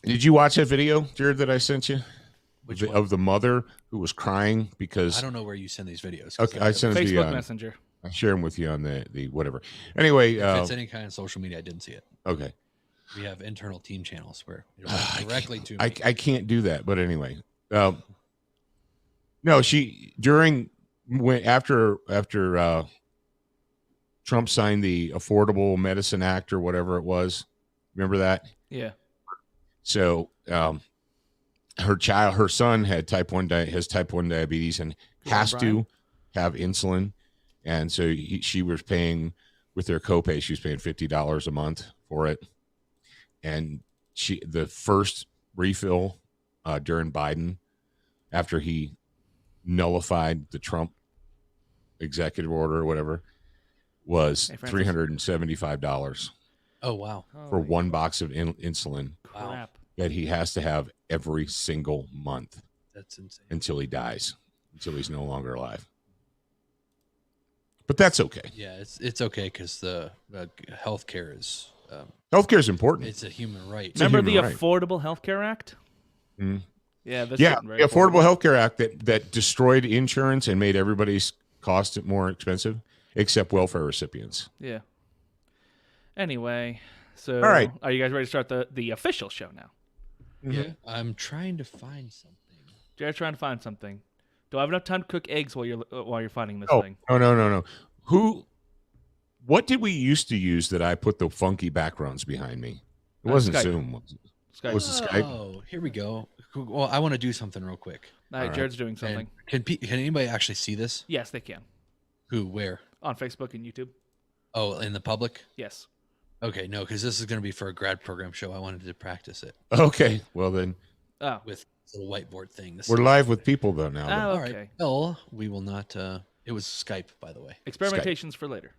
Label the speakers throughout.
Speaker 1: Did you watch that video, Jared, that I sent you?
Speaker 2: Which one?
Speaker 1: Of the mother who was crying because
Speaker 2: I don't know where you send these videos.
Speaker 1: Okay, I sent them to you
Speaker 3: Facebook
Speaker 1: on
Speaker 3: Messenger.
Speaker 1: I share them with you on the whatever. Anyway,
Speaker 2: if it's any kind of social media, I didn't see it.
Speaker 1: Okay.
Speaker 2: We have internal team channels where it'll go directly to me.
Speaker 1: I can't do that, but anyway. No, she after Trump signed the Affordable Medicine Act or whatever it was. Remember that?
Speaker 3: Yeah.
Speaker 1: So her son had has type 1 diabetes and has to have insulin. And so she was paying with their copay, she was paying $50 a month for it. And the first refill during Biden, after he nullified the Trump executive order or whatever, was $375.
Speaker 2: Oh, wow.
Speaker 1: For one box of insulin.
Speaker 2: Wow.
Speaker 1: That he has to have every single month.
Speaker 2: That's insane.
Speaker 1: Until he dies, until he's no longer alive. But that's okay.
Speaker 2: Yeah, it's okay because the healthcare is
Speaker 1: healthcare is important.
Speaker 2: It's a human right.
Speaker 3: Remember the Affordable Health Care Act?
Speaker 1: Mm-hmm.
Speaker 3: Yeah, the
Speaker 1: Affordable Health Care Act that destroyed insurance and made everybody's cost more expensive, except welfare recipients.
Speaker 3: Yeah. Anyway, so
Speaker 1: all right,
Speaker 3: are you guys ready to start the official show now?
Speaker 2: Mm-hmm. Yeah, I'm trying to find something.
Speaker 3: Jared's trying to find something. Do I have enough time to cook eggs while you're finding this thing?
Speaker 1: No. What did we used to use that I put the funky backgrounds behind me? It wasn't
Speaker 3: Skype.
Speaker 1: Zoom. Was it?
Speaker 3: Skype.
Speaker 1: Was it Skype?
Speaker 2: Oh, here we go. Well, I want to do something real quick.
Speaker 3: All right, Jared's doing something.
Speaker 2: Can anybody actually see this?
Speaker 3: Yes, they can.
Speaker 2: Who? Where?
Speaker 3: On Facebook and YouTube.
Speaker 2: Oh, in the public?
Speaker 3: Yes.
Speaker 2: Okay, no, because this is going to be for a grad program show. I wanted to practice it.
Speaker 1: Okay, well then.
Speaker 3: Oh.
Speaker 2: With a little whiteboard thing.
Speaker 1: We're live with people though now.
Speaker 3: Oh,
Speaker 2: All
Speaker 3: okay.
Speaker 2: right. Well, we will not. It was Skype, by the way.
Speaker 3: Experimentations for later.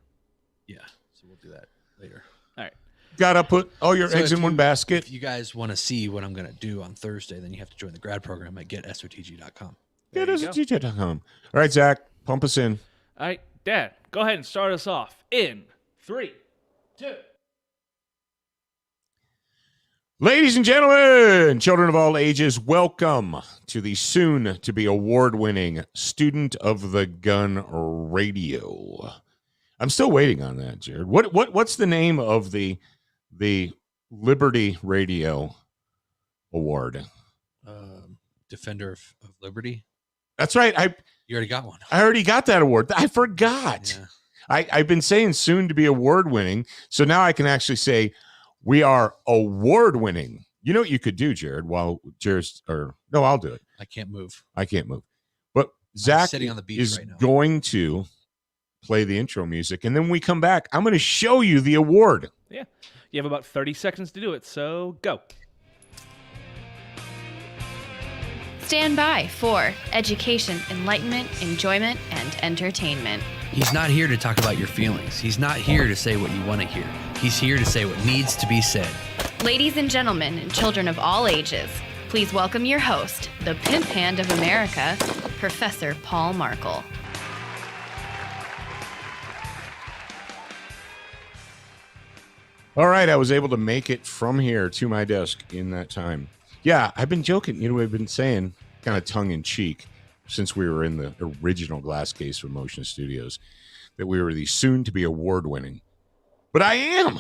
Speaker 2: Yeah, so we'll do that later.
Speaker 3: All right.
Speaker 1: Gotta put all your eggs in one basket.
Speaker 2: If you guys want to see what I'm going to do on Thursday, then you have to join the grad program at getsotg.com.
Speaker 1: Getsotg.com. All right, Zach, pump us in.
Speaker 3: All right, Dad, go ahead and start us off in 3, 2.
Speaker 1: Ladies and gentlemen, children of all ages, welcome to the soon-to-be award-winning Student of the Gun Radio. I'm still waiting on that, Jared. What's the name of the Liberty Radio Award?
Speaker 2: Defender of Liberty.
Speaker 1: That's right.
Speaker 2: You already got one.
Speaker 1: I already got that award. I forgot. Yeah. I've been saying soon-to-be award-winning, so now I can actually say we are award-winning. You know what you could do, Jared? While no, I'll do it.
Speaker 2: I can't move.
Speaker 1: But Zach
Speaker 2: sitting on the beach
Speaker 1: is
Speaker 2: right now.
Speaker 1: going to play the intro music, and then when we come back, I'm going to show you the award.
Speaker 3: Yeah, you have about 30 seconds to do it, so go.
Speaker 4: Stand by for education, enlightenment, enjoyment, and entertainment.
Speaker 2: He's not here to talk about your feelings. He's not here to say what you want to hear. He's here to say what needs to be said.
Speaker 4: Ladies and gentlemen, and children of all ages, please welcome your host, the pimp hand of America, Professor Paul Markle.
Speaker 1: All right, I was able to make it from here to my desk in that time. Yeah, I've been joking. You know, I've been saying kind of tongue-in-cheek since we were in the original glass case of Motion Studios that we were the soon-to-be award-winning. But I am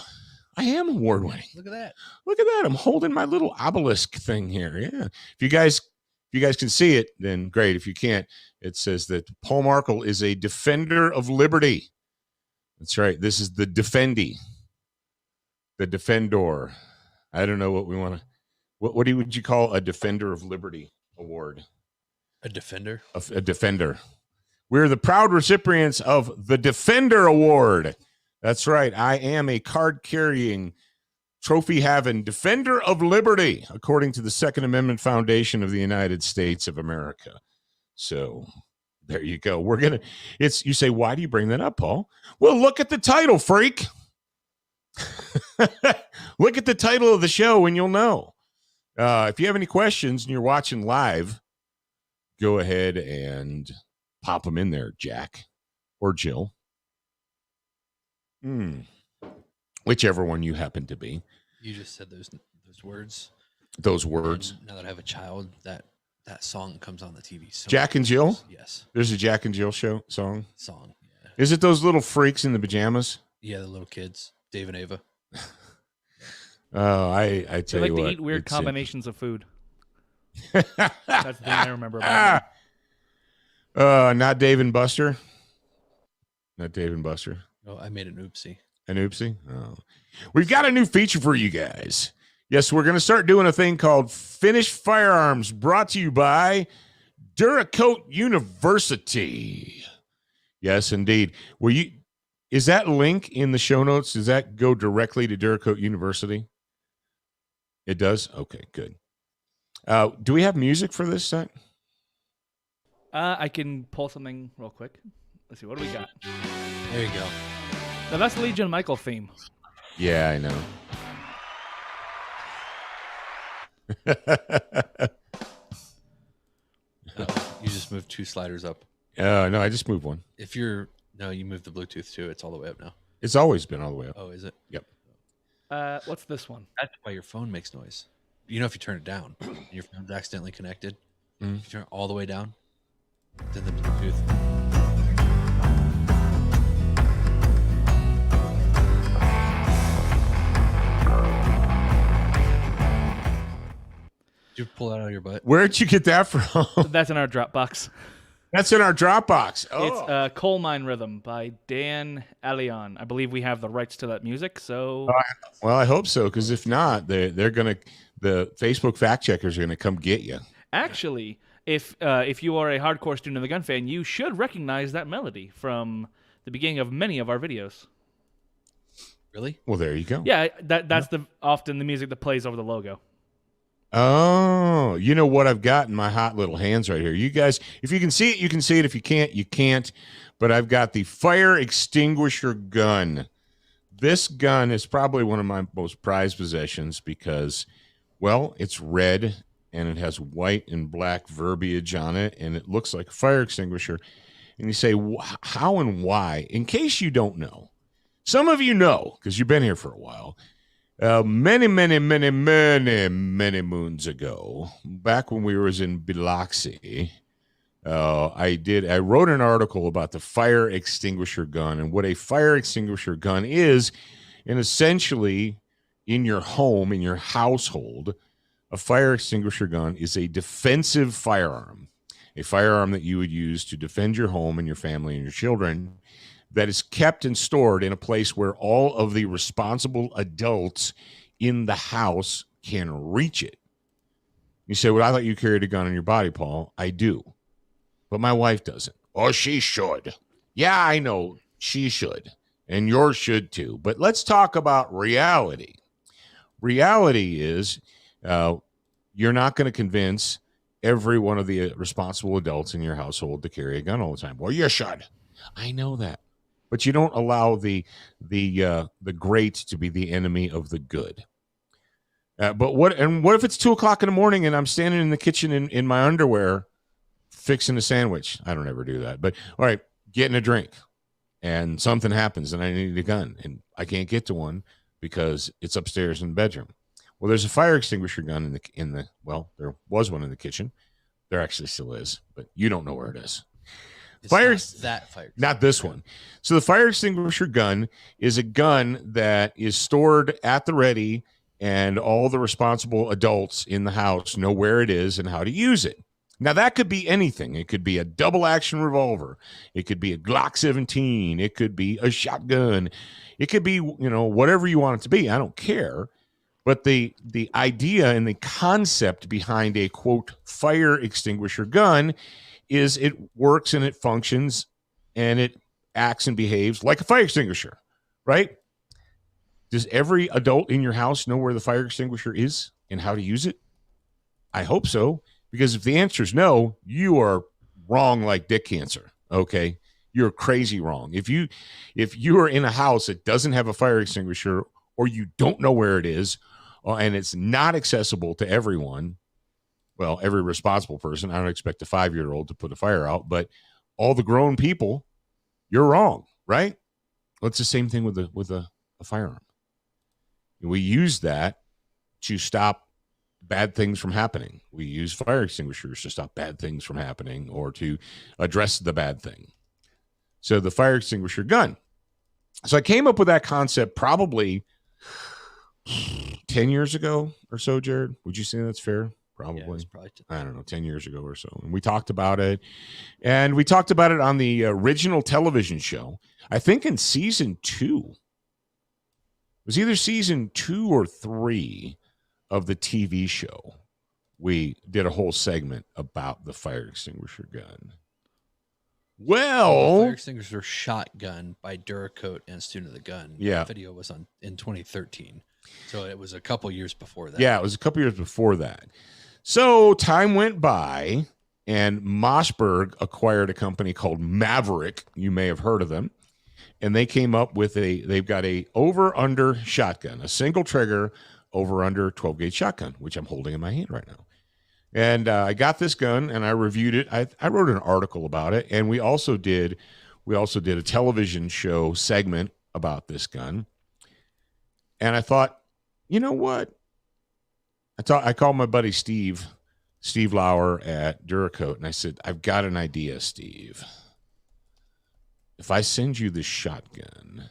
Speaker 1: award-winning.
Speaker 2: Look at that.
Speaker 1: I'm holding my little obelisk thing here. Yeah. If you guys can see it, then great. If you can't, it says that Paul Markle is a defender of liberty. That's right. This is the Defendy. The Defendor. I don't know what we want to. What would you call a Defender of Liberty award?
Speaker 2: A defender?
Speaker 1: A defender. We're the proud recipients of the Defender Award. That's right. I am a card-carrying, trophy-having Defender of Liberty, according to the Second Amendment Foundation of the United States of America. So there you go. You say, why do you bring that up, Paul? Well, look at the title, freak. Look at the title of the show and you'll know. If you have any questions and you're watching live, go ahead and pop them in there, Jack or Jill. Whichever one you happen to be.
Speaker 2: You just said those words.
Speaker 1: those words.
Speaker 2: And now that I have a child, that song comes on the TV. So
Speaker 1: Jack and Jill?
Speaker 2: Yes.
Speaker 1: There's a Jack and Jill song.
Speaker 2: Song. Yeah.
Speaker 1: Is it those little freaks in the pajamas?
Speaker 2: Yeah, the little kids, Dave and Ava.
Speaker 1: Oh, I
Speaker 3: They
Speaker 1: tell
Speaker 3: like
Speaker 1: you
Speaker 3: to
Speaker 1: what.
Speaker 3: eat weird
Speaker 1: it's
Speaker 3: combinations of food. That's the thing I remember about it.
Speaker 1: Not Dave and Buster. Not Dave and Buster.
Speaker 2: Oh, I made an oopsie.
Speaker 1: An oopsie? Oh. We've got a new feature for you guys. Yes, we're going to start doing a thing called Finished Firearms, brought to you by Duracoat University. Yes, indeed. Is that link in the show notes? Does that go directly to Duracoat University? It does? Okay, good. Do we have music for this set?
Speaker 3: I can pull something real quick. Let's see. What do we got?
Speaker 2: There you go.
Speaker 3: Now, that's the Legion Michael theme.
Speaker 1: Yeah, I know.
Speaker 2: You just moved 2 sliders up.
Speaker 1: No, I just moved one.
Speaker 2: No, you moved the Bluetooth too. It's all the way up now.
Speaker 1: It's always been all the way up.
Speaker 2: Oh, is it?
Speaker 1: Yep.
Speaker 3: What's this one?
Speaker 2: That's why your phone makes noise. You know, if you turn it down, and your phone's accidentally connected. If you turn it all the way down, then the Bluetooth. Did you pull that out of your butt?
Speaker 1: Where'd you get that from?
Speaker 3: That's in our Dropbox.
Speaker 1: That's in our Dropbox. Oh.
Speaker 3: It's Coal Mine Rhythm by Dan Elion. I believe we have the rights to that music, so...
Speaker 1: Well, I hope so, because if not, they're going to... The Facebook fact checkers are going to come get you.
Speaker 3: Actually, if you are a hardcore student of the gun fan, you should recognize that melody from the beginning of many of our videos.
Speaker 2: Really?
Speaker 1: Well, there you go.
Speaker 3: Yeah, that's often the music that plays over the logo.
Speaker 1: Oh, you know what I've got in my hot little hands right here. You guys, if you can see it, you can see it. If you can't, you can't. But I've got the fire extinguisher gun. This gun is probably one of my most prized possessions because, well, it's red and it has white and black verbiage on it, and it looks like a fire extinguisher. And you say, how and why? In case you don't know, some of you know because you've been here for a while. Many moons ago, back when we was in Biloxi, I wrote an article about the fire extinguisher gun and what a fire extinguisher gun is, and essentially in your home, in your household, a fire extinguisher gun is a defensive firearm, a firearm that you would use to defend your home and your family and your children, that is kept and stored in a place where all of the responsible adults in the house can reach it. You say, well, I thought you carried a gun in your body, Paul. I do. But my wife doesn't. Oh, she should. Yeah, I know. She should. And yours should too. But let's talk about reality. Reality is you're not going to convince every one of the responsible adults in your household to carry a gun all the time. Well, you should. I know that. But you don't allow the great to be the enemy of the good. But what if it's 2:00 in the morning and I'm standing in the kitchen in my underwear fixing a sandwich? I don't ever do that. But all right, getting a drink, and something happens and I need a gun and I can't get to one because it's upstairs in the bedroom. Well, there's a fire extinguisher gun well, there was one in the kitchen. There actually still is, but you don't know where it is. Not this one. So the fire extinguisher gun is a gun that is stored at the ready, and all the responsible adults in the house know where it is and how to use it. Now, that could be anything. It could be a double action revolver. It could be a Glock 17. It could be a shotgun. It could be, whatever you want it to be. I don't care. But the idea and the concept behind a, quote, fire extinguisher gun is it works and it functions and it acts and behaves like a fire extinguisher, right? Does every adult in your house know where the fire extinguisher is and how to use it? I hope so, because if the answer is no, you are wrong like dick cancer, okay? You're crazy wrong. If you are in a house that doesn't have a fire extinguisher, or you don't know where it is, and it's not accessible to everyone, well, every responsible person, I don't expect a 5-year-old to put a fire out, but all the grown people, you're wrong, right? Well, it's the same thing with a firearm. We use that to stop bad things from happening. We use fire extinguishers to stop bad things from happening or to address the bad thing. So the fire extinguisher gun. So I came up with that concept probably 10 years ago or so, Jared. Would you say that's fair? Probably.
Speaker 2: Yeah, probably
Speaker 1: I don't know, 10 years ago or so. And we talked about it. And we talked about it on the original television show. I think in season 2. It was either season 2 or 3 of the TV show. We did a whole segment about the fire extinguisher gun. Well,
Speaker 2: Fire Extinguisher Shotgun by Duracoat and Student of the Gun.
Speaker 1: Yeah.
Speaker 2: The video was in 2013. So it was a couple years before that.
Speaker 1: Yeah, it was a couple years before that. So time went by, and Mossberg acquired a company called Maverick. You may have heard of them. And they came up with they've got a over-under shotgun, a single trigger over-under 12-gauge shotgun, which I'm holding in my hand right now. And I got this gun, and I reviewed it. I wrote an article about it, and we also did a television show segment about this gun. And I thought, you know what? I called my buddy Steve Lauer at Duracoat, and I said, I've got an idea, Steve. If I send you this shotgun,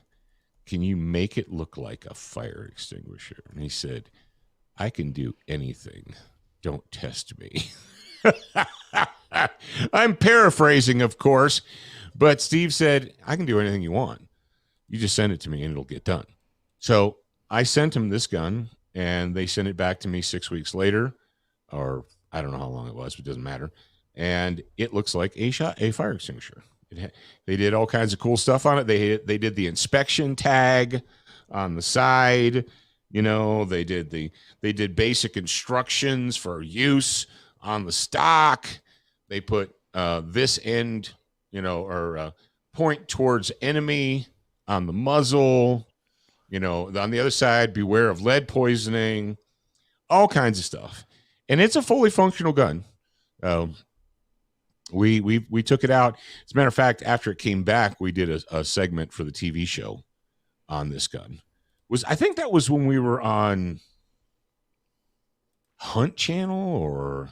Speaker 1: can you make it look like a fire extinguisher? And he said, I can do anything. Don't test me. I'm paraphrasing, of course, but Steve said, I can do anything you want. You just send it to me and it'll get done. So I sent him this gun, and they sent it back to me 6 weeks later, or I don't know how long it was, but it doesn't matter. And it looks like a fire extinguisher. They did all kinds of cool stuff on it. They did the inspection tag on the side. You know, they did basic instructions for use on the stock. They put this end, or point towards enemy on the muzzle. You know, on the other side, beware of lead poisoning. All kinds of stuff, and it's a fully functional gun. We took it out. As a matter of fact, after it came back, we did a segment for the TV show on this gun. I think that was when we were on Hunt Channel or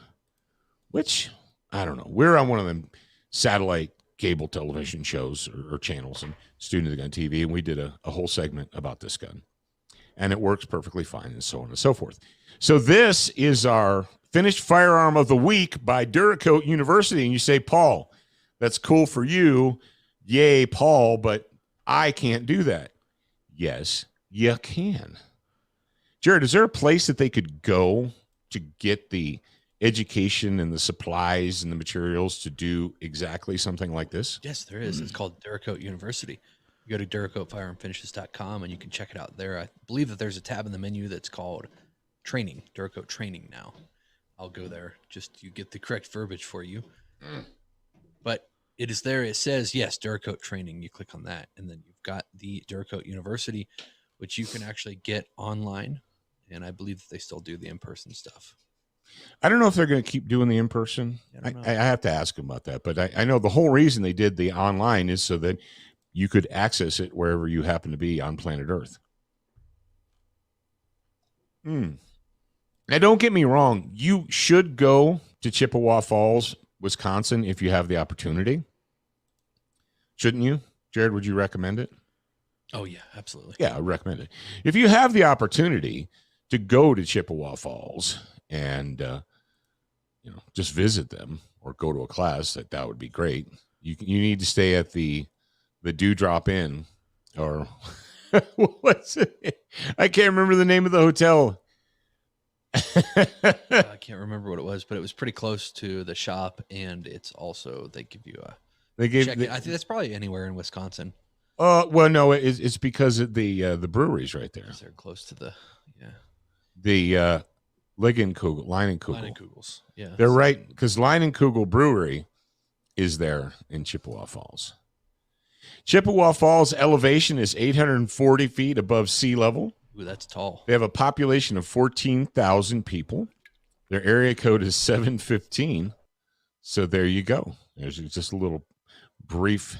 Speaker 1: which, I don't know. We're on one of them satellite cable television shows or channels and Student of the Gun TV, and we did a whole segment about this gun. And it works perfectly fine and so on and so forth. So this is our finished firearm of the week by Duracoat University. And you say, Paul, that's cool for you. Yay, Paul, but I can't do that. Yes, you can. Jared, is there a place that they could go to get the education and the supplies and the materials to do exactly something like this?
Speaker 2: Yes, there is. It's called Duracoat University. You go to DuracoatFirearmFinishes.com and you can check it out there. I believe that there's a tab in the menu that's called Training, Duracoat Training now. I'll go there just to get the correct verbiage for you. But it is there. It says, yes, Duracoat Training. You click on that, and then you've got the Duracoat University, which you can actually get online. And I believe that they still do the in-person stuff.
Speaker 1: I don't know if they're going to keep doing the in-person. I have to ask them about that. But I know the whole reason they did the online is so that you could access it wherever you happen to be on planet Earth. Now, don't get me wrong. You should go to Chippewa Falls, Wisconsin, if you have the opportunity. Shouldn't you? Jared, would you recommend it?
Speaker 2: Oh, yeah, absolutely.
Speaker 1: Yeah, I recommend it. If you have the opportunity to go to Chippewa Falls and just visit them or go to a class, that would be great. You need to stay at the Dewdrop Inn, or what's it? I can't remember the name of the hotel.
Speaker 2: I can't remember what it was, but it was pretty close to the shop, and it's also they give you a. I think that's probably anywhere in Wisconsin.
Speaker 1: Well, no, it's because of the brewery's right there.
Speaker 2: They're close to the
Speaker 1: Leinenkugels.
Speaker 2: Yeah,
Speaker 1: they're right because Leinenkugel Brewery is there in Chippewa Falls. Chippewa Falls elevation is 840 feet above sea level.
Speaker 2: Ooh, that's tall.
Speaker 1: They have a population of 14,000 people. Their area code is 715. So there you go. There's just a little brief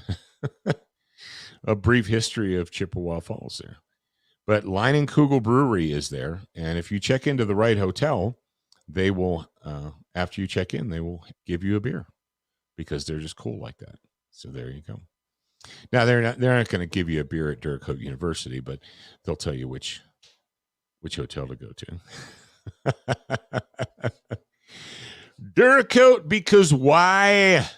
Speaker 1: history of Chippewa Falls there. But Leinenkugel Brewery is there, and if you check into the right hotel, they will, after you check in, they will give you a beer because they're just cool like that. So there you go. Now they're not going to give you a beer at Duracoat University, but they'll tell you which hotel to go to. Duracoat, because why?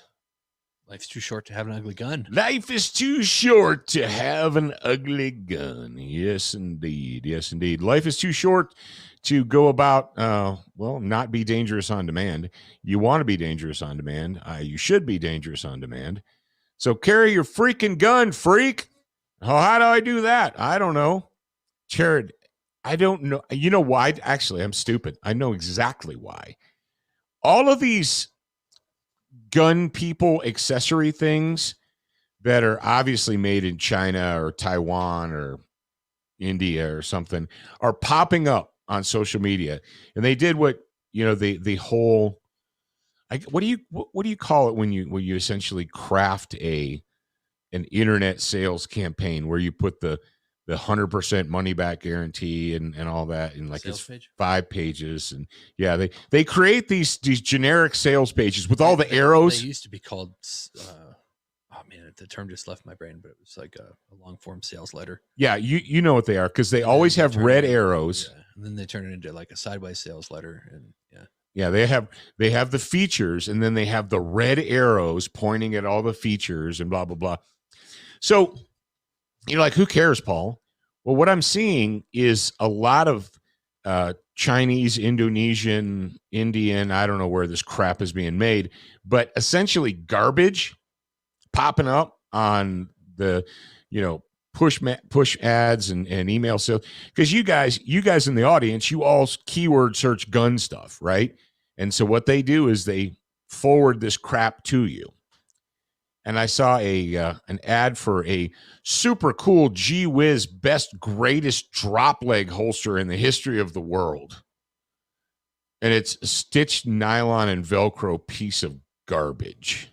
Speaker 2: Life's too short to have an ugly gun.
Speaker 1: Life is too short to have an ugly gun. Yes, indeed. Yes, indeed. Life is too short to go about, not be dangerous on demand. You want to be dangerous on demand. You should be dangerous on demand. So carry your freaking gun, freak. Oh, how do I do that? I don't know. Jared, I don't know. You know why? Actually, I'm stupid. I know exactly why. All of these gun people accessory things that are obviously made in China or Taiwan or India or something are popping up on social media. And they did what, the whole, what do you call it when you essentially craft an internet sales campaign where you put the 100% money back guarantee and all that, and like
Speaker 2: Sales
Speaker 1: it's
Speaker 2: page?
Speaker 1: 5 pages, and yeah, they create these generic sales pages with all the arrows.
Speaker 2: They used to be called the term just left my brain, but it was like a long form sales letter.
Speaker 1: Yeah, you know what they are, because they always have red arrows.
Speaker 2: Yeah, and then they turn it into like a sideways sales letter, and
Speaker 1: yeah, they have the features, and then they have the red arrows pointing at all the features and blah blah blah. So you're like, who cares, Paul? Well, what I'm seeing is a lot of Chinese, Indonesian, Indian, I don't know where this crap is being made, but essentially garbage popping up on the, push ads and email sales. Because you guys in the audience, you all keyword search gun stuff, right? And so what they do is they forward this crap to you. And I saw an ad for a super cool gee whiz best greatest drop leg holster in the history of the world. And it's a stitched nylon and Velcro piece of garbage.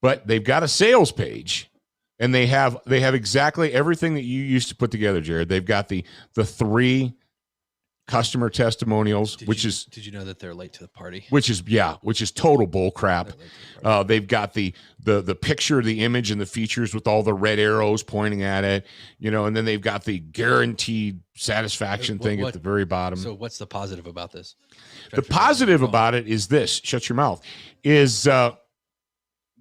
Speaker 1: But they've got a sales page, and they have exactly everything that you used to put together, Jared. They've got the 3 customer testimonials,
Speaker 2: did you know that they're late to the party?
Speaker 1: Which is total bull crap. They've got the picture, the image, and the features with all the red arrows pointing at it, and then they've got the guaranteed satisfaction thing at the very bottom.
Speaker 2: So what's the positive about this?
Speaker 1: The positive about it is this, shut your mouth, is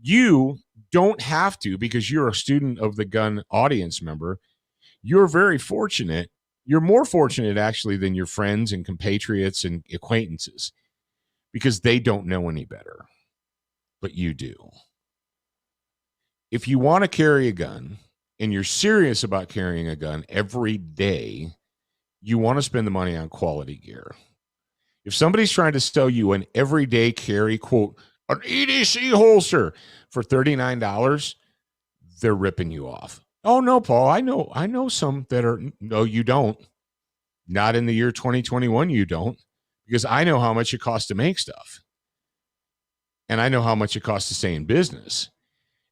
Speaker 1: you don't have to, because you're a student of the gun audience member. You're very fortunate. You're more fortunate, actually, than your friends and compatriots and acquaintances, because they don't know any better, but you do. If you want to carry a gun and you're serious about carrying a gun every day, you want to spend the money on quality gear. If somebody's trying to sell you an everyday carry, quote, an EDC holster for $39, they're ripping you off. Oh, no, Paul, I know some that are, no, you don't. Not in the year 2021, you don't, because I know how much it costs to make stuff. And I know how much it costs to stay in business.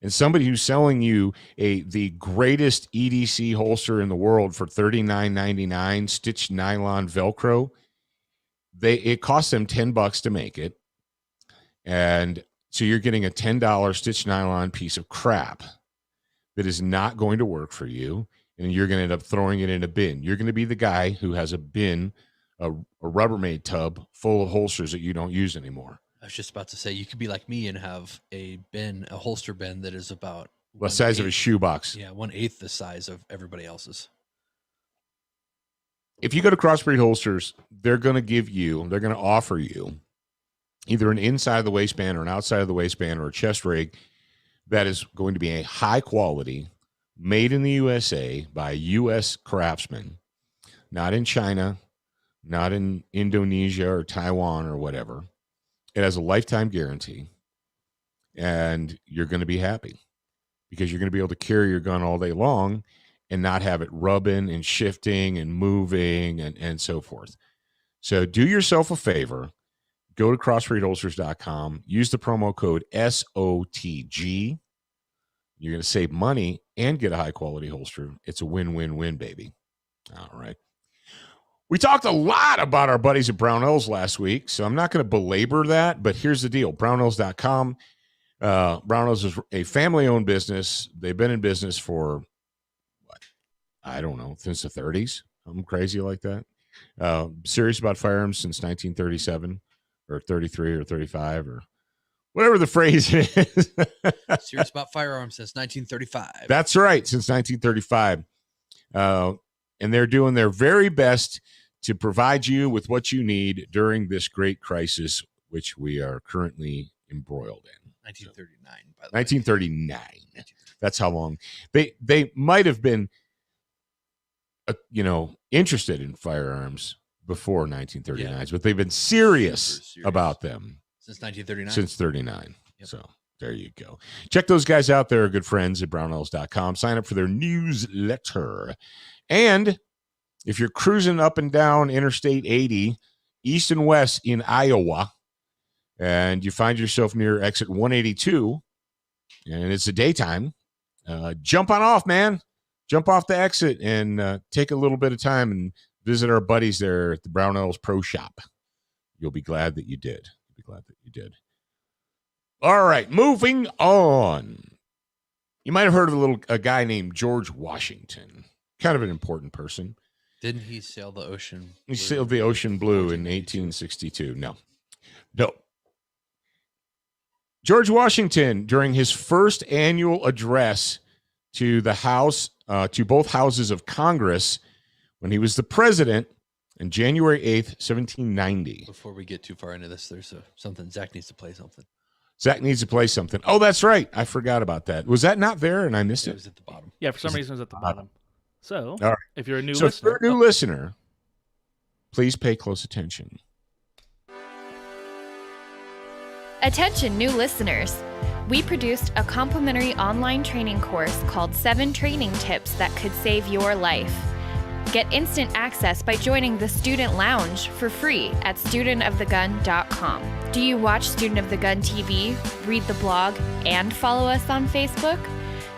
Speaker 1: And somebody who's selling you the greatest EDC holster in the world for $39.99, stitched nylon Velcro, it costs them $10 to make it. And so you're getting a $10 stitched nylon piece of crap that is not going to work for you, and you're going to end up throwing it in a bin. You're going to be the guy who has a bin, a Rubbermaid tub full of holsters that you don't use anymore.
Speaker 2: I was just about to say, you could be like me and have a holster bin that is about
Speaker 1: the size of a shoebox.
Speaker 2: Yeah, 1/8 the size of everybody else's.
Speaker 1: If you go to Crossbreed Holsters, they're going to offer you either an inside of the waistband or an outside of the waistband or a chest rig that is going to be a high quality, made in the USA by a U.S. craftsman, not in China, not in Indonesia or Taiwan or whatever. It has a lifetime guarantee, and you're going to be happy because you're going to be able to carry your gun all day long and not have it rubbing and shifting and moving and so forth. So do yourself a favor. Go to crossbreedholsters.com. Use the promo code SOTG. You're going to save money and get a high-quality holster. It's a win-win-win, baby. All right. We talked a lot about our buddies at Brownells last week, so I'm not going to belabor that, but here's the deal. Brownells.com. Brownells is a family-owned business. They've been in business for, I don't know, since the 30s. I'm crazy like that. Serious about firearms since 1937 or 33 or 35 or whatever the phrase is.
Speaker 2: Serious about firearms since 1935.
Speaker 1: That's right, since 1935. And they're doing their very best to provide you with what you need during this great crisis, which we are currently embroiled in.
Speaker 2: 1939, by the
Speaker 1: 1939. That's how long. They might have been, interested in firearms before 1939, but they've been serious about them
Speaker 2: since 1939.
Speaker 1: Since 39.
Speaker 2: Yep.
Speaker 1: So there you go. Check those guys out. They're good friends at brownells.com. Sign up for their newsletter. And if you're cruising up and down Interstate 80, east and west in Iowa, and you find yourself near exit 182, and it's the daytime, jump on off, man. Jump off the exit and take a little bit of time and visit our buddies there at the Brownells Pro Shop. You'll be glad that you did. All right, moving on. You might have heard of a guy named George Washington. Kind of an important person.
Speaker 2: Didn't he sail the ocean?
Speaker 1: He sailed the ocean blue in 1862. No. George Washington, during his first annual address to the House, to both houses of Congress, when he was the president on January 8th, 1790.
Speaker 2: Before we get too far into this, there's something. Zach needs to play something.
Speaker 1: Oh, that's right. I forgot about that. Was that not there and I missed it?
Speaker 2: It was at the bottom.
Speaker 3: Yeah, for some reason it was at the bottom. So,
Speaker 1: all right.
Speaker 3: if you're a new
Speaker 1: listener.
Speaker 3: If you're
Speaker 1: a new listener, please pay close attention.
Speaker 4: Attention, new listeners. We produced a complimentary online training course called 7 Training Tips That Could Save Your Life. Get instant access by joining the Student Lounge for free at studentofthegun.com. Do you watch Student of the Gun TV, read the blog, and follow us on Facebook?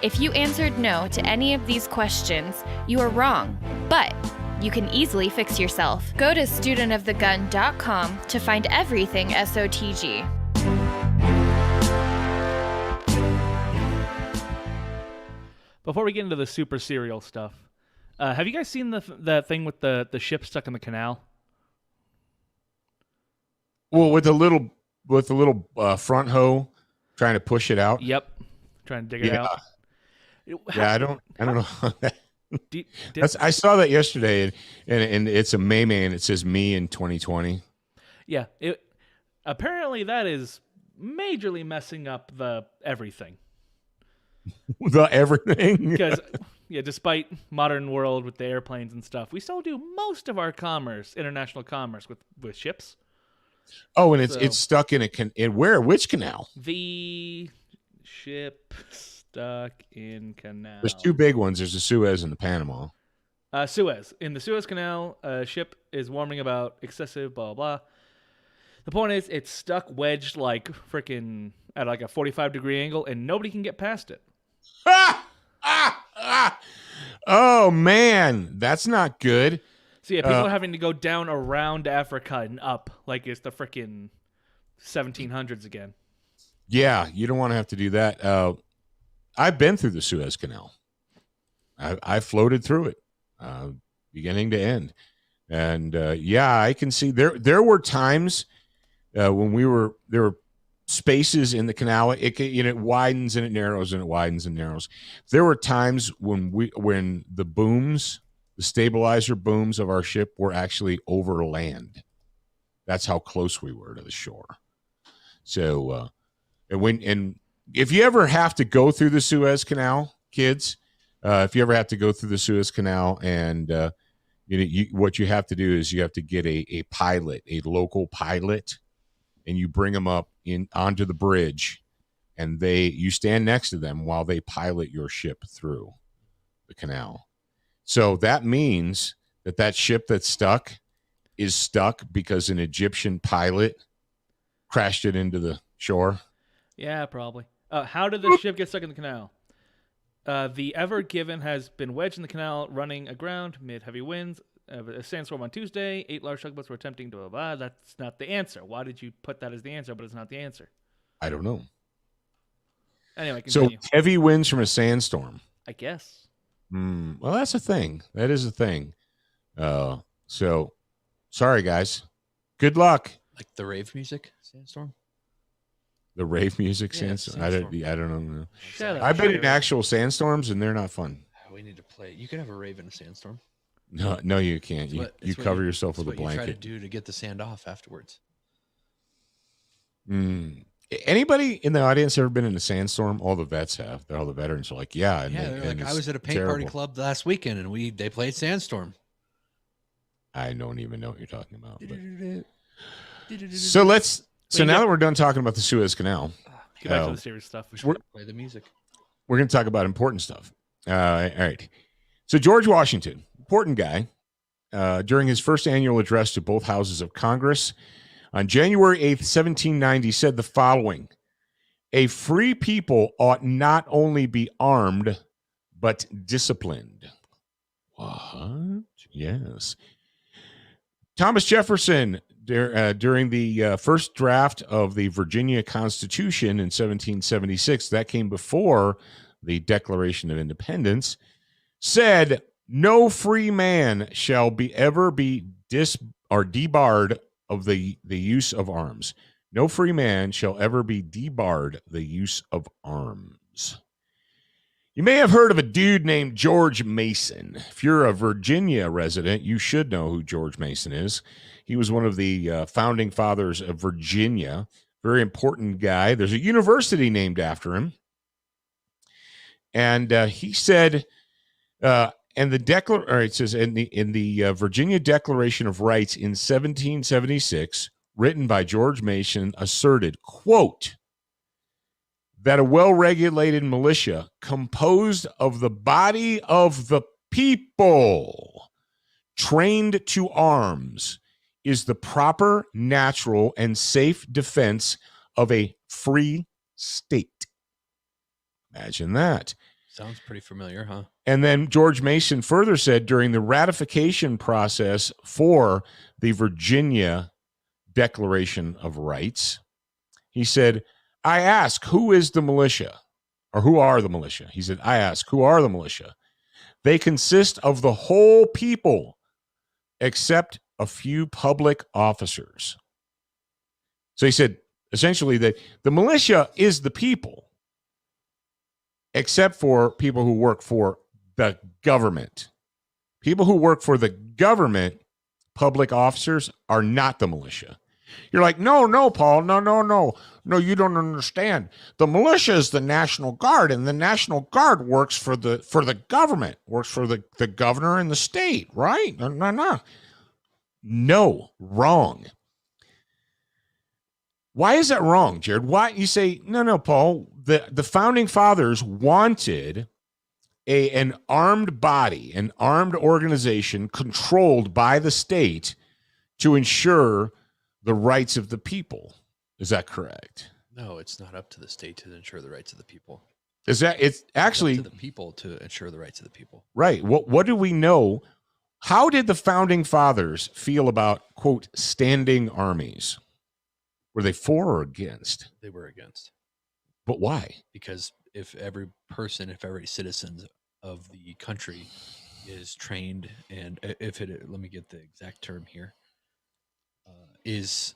Speaker 4: If you answered no to any of these questions, you are wrong, but you can easily fix yourself. Go to studentofthegun.com to find everything SOTG.
Speaker 3: Before we get into the super serial stuff, have you guys seen the thing with the ship stuck in the canal?
Speaker 1: Well, with the little front hoe trying to push it out.
Speaker 3: Yep, trying to dig it out.
Speaker 1: Yeah, I don't know. I saw that yesterday, and it's a meme, and it says "me in 2020."
Speaker 3: Yeah, apparently that is majorly messing up the everything.
Speaker 1: The everything,
Speaker 3: because despite modern world with the airplanes and stuff, we still do most of our international commerce with ships.
Speaker 1: Oh, and it's stuck in which canal?
Speaker 3: The ship stuck in canal.
Speaker 1: There's two big ones. There's the Suez and the Panama.
Speaker 3: Suez. In the Suez Canal, ship is warming about excessive blah blah. The point is, it's stuck wedged like freaking at like a 45-degree angle, and nobody can get past it.
Speaker 1: Oh man, that's not good.
Speaker 3: So yeah, people are having to go down around Africa and up like it's the freaking 1700s again.
Speaker 1: Yeah, you don't want to have to do that. I've been through the Suez Canal. I floated through it, beginning to end, and I can see there were times when there were spaces in the canal. It widens and it narrows and it widens and narrows. There were times when the booms, the stabilizer booms of our ship were actually over land. That's how close we were to the shore. So, and if you ever have to go through the Suez Canal, kids, if you ever have to go through the Suez Canal, and what you have to do is you have to get a pilot, a local pilot, and you bring them up onto the bridge, and you stand next to them while they pilot your ship through the canal. So that means that ship that's stuck is stuck because an Egyptian pilot crashed it into the shore.
Speaker 3: Yeah, probably. How did the ship get stuck in the canal? The Ever Given has been wedged in the canal, running aground mid heavy winds. a sandstorm on Tuesday. 8 large tugboats were attempting to blah, blah. That's not the answer. Why did you put that as the answer, but it's not the answer?
Speaker 1: I don't know.
Speaker 3: Anyway,
Speaker 1: So
Speaker 3: continue.
Speaker 1: heavy winds from a sandstorm.
Speaker 3: I guess.
Speaker 1: Well, that's a thing. That is a thing. So sorry, guys. Good luck.
Speaker 2: Like the rave music sandstorm.
Speaker 1: The rave music
Speaker 2: Yeah,
Speaker 1: sandstorm.
Speaker 2: sandstorm.
Speaker 1: I don't know.
Speaker 3: Shut up.
Speaker 1: I've been in
Speaker 3: Jared.
Speaker 1: actual sandstorms, and they're not fun.
Speaker 2: We need to play. You can have a rave in a sandstorm.
Speaker 1: No, you can't.
Speaker 2: It's
Speaker 1: You
Speaker 2: what-
Speaker 1: you
Speaker 2: it's what
Speaker 1: cover yourself
Speaker 2: That's
Speaker 1: with a
Speaker 2: what you try to
Speaker 1: blanket.
Speaker 2: do to get the sand off afterwards.
Speaker 1: Anybody in the audience ever been in a sandstorm? All the vets have. All the veterans are like, yeah. And
Speaker 2: Yeah,
Speaker 1: they-
Speaker 2: they're
Speaker 1: and
Speaker 2: like, I
Speaker 1: it's
Speaker 2: was at a paint party
Speaker 1: terrible.
Speaker 2: club last weekend, and they played sandstorm.
Speaker 1: I don't even know what you're talking about. but-
Speaker 2: So
Speaker 1: So now that we're done talking about the Suez Canal,
Speaker 3: Get back
Speaker 1: Oh.
Speaker 3: to the serious stuff.
Speaker 2: we should play the music.
Speaker 1: we're going to talk about important stuff. All right. So George Washington, important guy, during his first annual address to both houses of Congress on January 8th, 1790, said the following: "A free people ought not only be armed, but disciplined." What? Yes. Thomas Jefferson, during the first draft of the Virginia Constitution in 1776, that came before the Declaration of Independence, said, "No free man shall ever be debarred of the use of arms. No free man shall ever be debarred the use of arms." You may have heard of a dude named George Mason. If you're a Virginia resident, you should know who George Mason is. He was one of the founding fathers of Virginia. Very important guy. There's a university named after him. And he said, and it says in the Virginia Declaration of Rights in 1776, written by George Mason, asserted, quote, that a well-regulated militia composed of the body of the people trained to arms is the proper, natural, and safe defense of a free state. Imagine that.
Speaker 2: Sounds pretty familiar, huh?
Speaker 1: And then George Mason further said during the ratification process for the Virginia Declaration of Rights, he said, "I ask, who is the militia?" Or who are the militia? He said, "I ask, who are the militia? They consist of the whole people, except a few public officers." So he said, essentially, that the militia is the people, except for people who work for the government. People who work for the government, public officers, are not the militia. You're like, no, Paul, no, you don't understand. The militia is the National Guard, and the National Guard works for the government, works for the governor and the state, right? No, wrong. Why is that wrong, Jared? Why you say no, Paul? The founding fathers wanted an armed body, an armed organization controlled by the state to ensure the rights of the people. Is that correct?
Speaker 2: No, it's not up to the state to ensure the rights of the people.
Speaker 1: It's actually
Speaker 2: It's up to the people to ensure the rights of the people.
Speaker 1: right. What do we know? How did the founding fathers feel about, quote, standing armies? Were they for or against?
Speaker 2: They were against.
Speaker 1: But why?
Speaker 2: Because if every citizen of the country is trained, and let me get the exact term here, is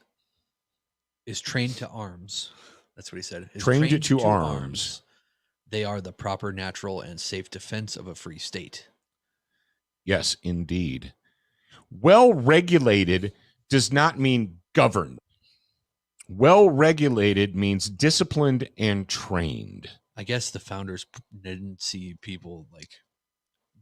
Speaker 2: trained to arms. That's what he said. Is
Speaker 1: Trained to arms.
Speaker 2: They are the proper, natural, and safe defense of a free state.
Speaker 1: Yes, indeed. Well-regulated does not mean governed. Well-regulated means disciplined and trained.
Speaker 2: I guess the founders didn't see people like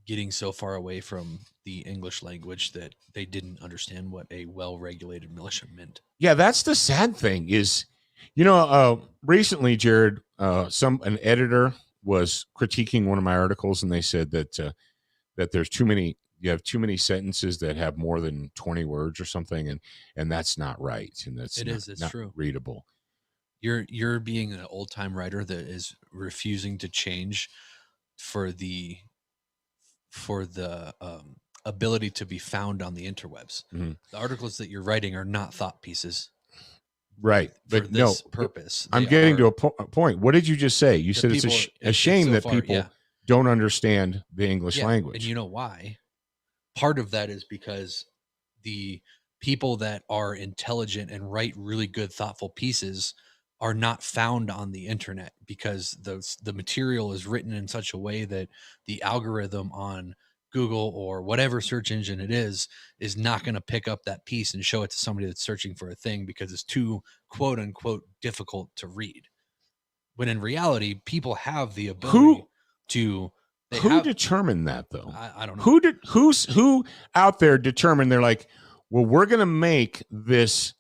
Speaker 2: getting so far away from the English language that they didn't understand what a well-regulated militia meant.
Speaker 1: Yeah, that's the sad thing is, recently, Jared, an editor was critiquing one of my articles, and they said that there's you have too many sentences that have more than 20 words or something, and that's not right, and it's not
Speaker 2: true.
Speaker 1: readable.
Speaker 2: You're being an old-time writer that is refusing to change for the ability to be found on the interwebs.
Speaker 1: Mhm.
Speaker 2: The articles that you're writing are not thought pieces.
Speaker 1: Right.
Speaker 2: For
Speaker 1: But no,
Speaker 2: this purpose.
Speaker 1: I'm
Speaker 2: They
Speaker 1: getting
Speaker 2: are-
Speaker 1: to a point. What did you just say? You
Speaker 2: the
Speaker 1: said it's
Speaker 2: people-
Speaker 1: a shame
Speaker 2: so
Speaker 1: that
Speaker 2: far,
Speaker 1: people
Speaker 2: yeah.
Speaker 1: don't understand the English
Speaker 2: Yeah,
Speaker 1: language.
Speaker 2: And you know why? Part of that is because the people that are intelligent and write really good, thoughtful pieces are not found on the internet because the material is written in such a way that the algorithm on Google or whatever search engine it is not going to pick up that piece and show it to somebody that's searching for a thing because it's too quote unquote difficult to read. When in reality, people have the ability to.
Speaker 1: Who determined that though?
Speaker 2: I don't know.
Speaker 1: Who out there determined they're like, well, we're going to make this.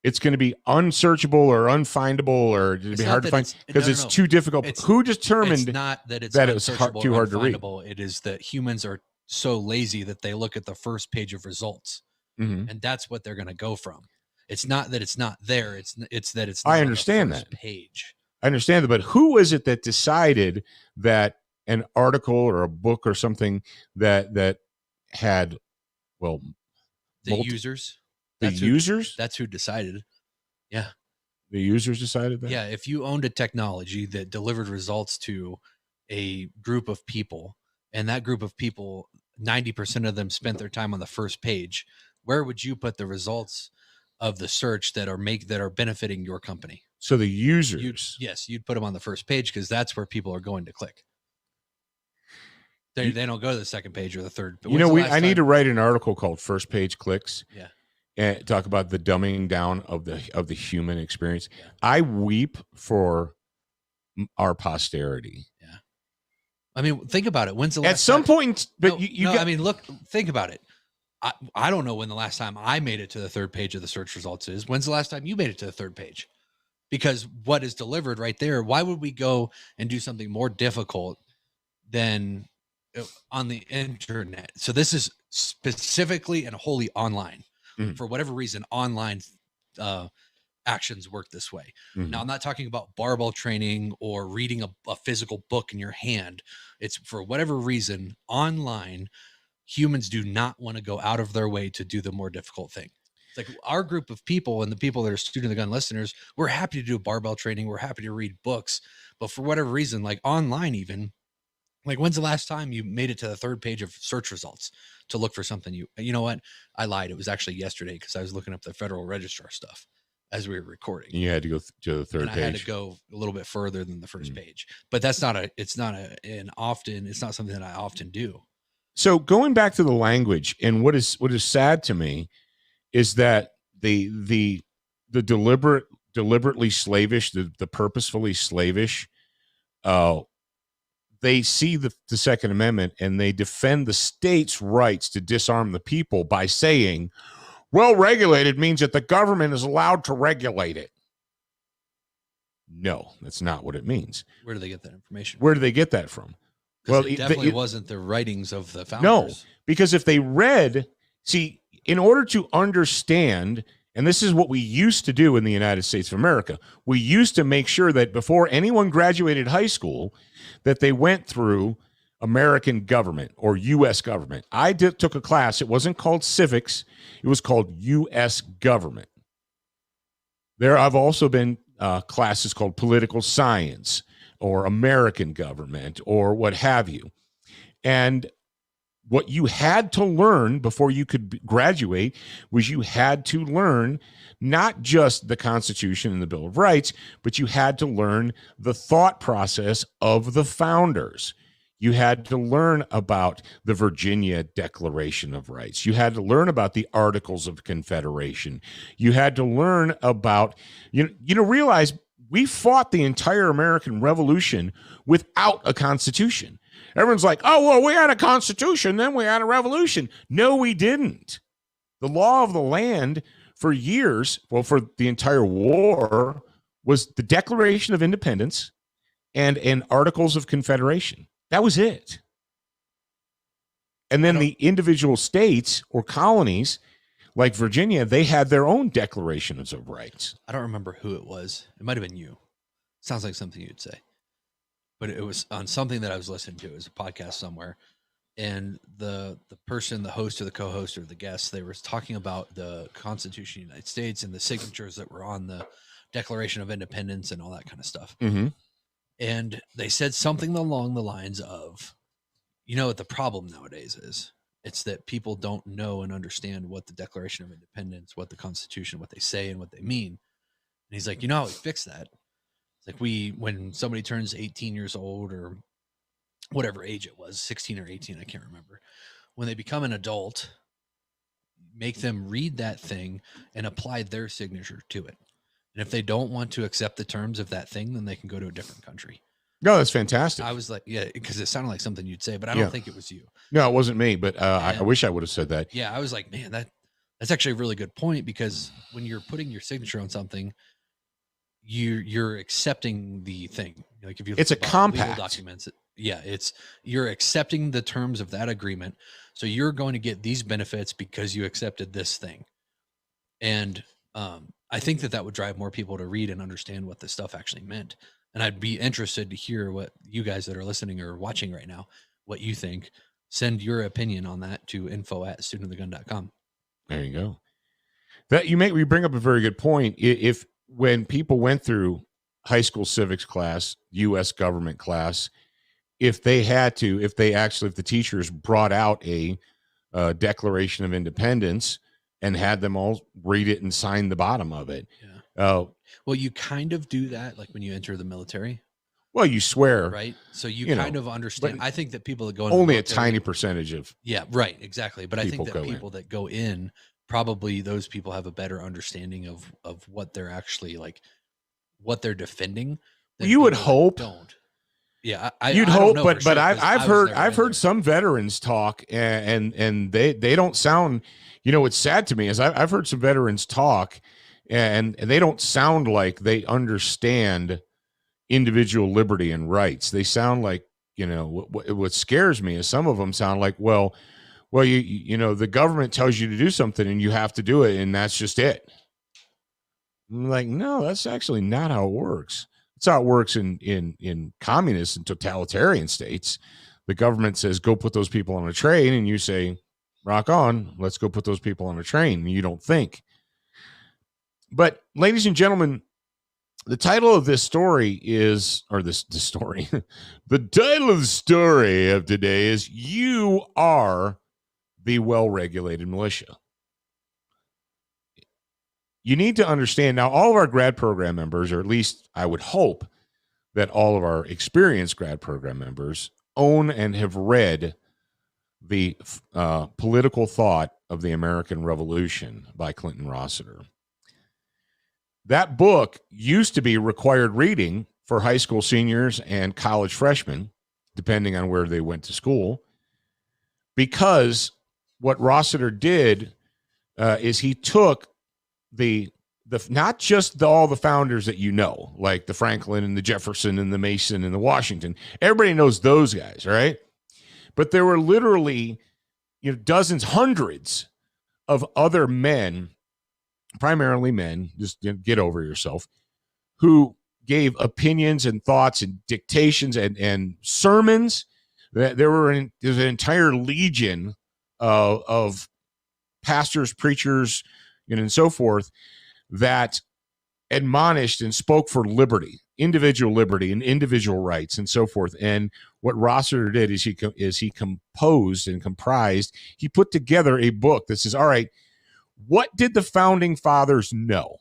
Speaker 1: It's going to be unsearchable or unfindable or it'd be hard to find because it's too difficult. Who determined
Speaker 2: it's not that it's
Speaker 1: that it was too hard to read?
Speaker 2: It is that humans are so lazy that they look at the first page of results, and that's what they're going to go from. It's not that it's not there. It's that it's not
Speaker 1: I understand
Speaker 2: on the first
Speaker 1: that
Speaker 2: page.
Speaker 1: I understand that, but who is it that decided that an article or a book or something that had
Speaker 2: The users.
Speaker 1: That's
Speaker 2: who decided. Yeah.
Speaker 1: The users decided that?
Speaker 2: Yeah. If you owned a technology that delivered results to a group of people, and that group of people, 90% of them spent their time on the first page, where would you put the results of the search that are benefiting your company?
Speaker 1: So the users.
Speaker 2: You'd put them on the first page because that's where people are going to click. They don't go to the second page or the third. But
Speaker 1: I need to write an article called First Page Clicks.
Speaker 2: Yeah.
Speaker 1: And talk about the dumbing down of the human experience.
Speaker 2: Yeah.
Speaker 1: I weep for our posterity.
Speaker 2: Yeah. I mean, think about it. When's the
Speaker 1: last time? At some point, but
Speaker 2: look, think about it. I don't know when the last time I made it to the third page of the search results is. When's the last time you made it to the third page? Because what is delivered right there, why would we go and do something more difficult than on the internet? So this is specifically and wholly online. Mm-hmm. For whatever reason, online actions work this way. Mm-hmm. Now, I'm not talking about barbell training or reading a physical book in your hand. It's for whatever reason, online, humans do not want to go out of their way to do the more difficult thing. It's like our group of people and the people that are Student of the Gun listeners, we're happy to do barbell training. We're happy to read books. But for whatever reason, like online even, like when's the last time you made it to the third page of search results to look for something? You know what? I lied. It was actually yesterday because I was looking up the Federal Registrar stuff as we were recording.
Speaker 1: You had to go to the third page.
Speaker 2: I had to go a little bit further than the first page, but it's not something that I often do.
Speaker 1: So going back to the language, and what is sad to me is that the deliberately slavish, the purposefully slavish, they see the Second Amendment and they defend the state's rights to disarm the people by saying, well, regulated means that the government is allowed to regulate it. No, that's not what it means.
Speaker 2: Where do they get that information?
Speaker 1: Where do they get that from?
Speaker 2: Well, it definitely wasn't the writings of the founders.
Speaker 1: No, because if they read, in order to understand, and this is what we used to do in the United States of America, we used to make sure that before anyone graduated high school, that they went through American government or U.S. government. I took a class. It wasn't called civics. It was called U.S. government. I've also been classes called political science or American government or what have you. And what you had to learn before you could graduate was you had to learn not just the Constitution and the Bill of Rights, but you had to learn the thought process of the founders. You had to learn about the Virginia Declaration of Rights. You had to learn about the Articles of Confederation. You had to learn about, realize we fought the entire American Revolution without a constitution. Everyone's like, oh, well, we had a constitution, then we had a revolution. No, we didn't. The law of the land for years, for the entire war, was the Declaration of Independence and Articles of Confederation. That was it. And then the individual states or colonies, like Virginia, they had their own declarations of rights.
Speaker 2: I don't remember who it was. It might have been you. Sounds like something you'd say. But it was on something that I was listening to. It was a podcast somewhere. and the person, the host or the co-host or the guest, they were talking about the Constitution of the United States and the signatures that were on the Declaration of Independence and all that kind of stuff.
Speaker 1: Mm-hmm.
Speaker 2: And they said something along the lines of, you know what the problem nowadays is? It's that people don't know and understand what the Declaration of Independence, what the Constitution, what they say and what they mean. And he's like, you know how we fix that? It's like when somebody turns 18 years old or whatever age it was, 16 or 18, I can't remember. When they become an adult, make them read that thing and apply their signature to it. And if they don't want to accept the terms of that thing, then they can go to a different country.
Speaker 1: No, that's fantastic.
Speaker 2: I was like, yeah, because it sounded like something you'd say, but I don't think it was you.
Speaker 1: No, it wasn't me, but I wish I would have said that.
Speaker 2: Yeah, I was like, man, that's actually a really good point, because when you're putting your signature on something, you're accepting the thing. Like if you
Speaker 1: It's a compact.
Speaker 2: legal documents, you're accepting the terms of that agreement. So you're going to get these benefits because you accepted this thing. And I think that would drive more people to read and understand what this stuff actually meant. And I'd be interested to hear what you guys that are listening or watching right now, what you think. Send your opinion on that to info@studentofthegun.com.
Speaker 1: There you go. That you bring up a very good point. If when people went through high school civics class, U.S. government class, if the teachers brought out a Declaration of Independence and had them all read it and sign the bottom of it.
Speaker 2: Yeah. Well, you kind of do that like when you enter the military.
Speaker 1: Well, you swear.
Speaker 2: Right. So you kind of understand. I think that people that go in
Speaker 1: only a tiny percentage of.
Speaker 2: Yeah, right. Exactly. But I think that people that go in, probably those people have a better understanding of what they're actually like, what they're defending.
Speaker 1: You would hope.
Speaker 2: Don't. Yeah,
Speaker 1: you'd hope, but I've heard some veterans talk, and they don't sound. You know, what's sad to me is I've heard some veterans talk, and they don't sound like they understand individual liberty and rights. They sound like, you know, what scares me is some of them sound like, well, you know, the government tells you to do something and you have to do it, and that's just it. I'm like, no, that's actually not how it works. It's how it works in communist and totalitarian states. The government says, go put those people on a train, and you say, rock on, let's go put those people on a train. And you don't think. But ladies and gentlemen, the title of this story is, or this story, the title of the story of today is You Are the Well-Regulated Militia. You need to understand now, all of our grad program members, or at least I would hope that all of our experienced grad program members own and have read the Political Thought of the American Revolution by Clinton Rossiter. That book used to be required reading for high school seniors and college freshmen, depending on where they went to school, because what Rossiter did is he took the not just all the founders that you know, like the Franklin and the Jefferson and the Mason and the Washington. Everybody knows those guys, right? But there were literally, you know, dozens, hundreds of other men, primarily men, just get over yourself, who gave opinions and thoughts and dictations and sermons. There's an entire legion of pastors, preachers, and so forth that admonished and spoke for liberty, individual liberty and individual rights and so forth. And what Rossiter did is he composed and comprised, he put together a book that says, all right, what did the founding fathers know?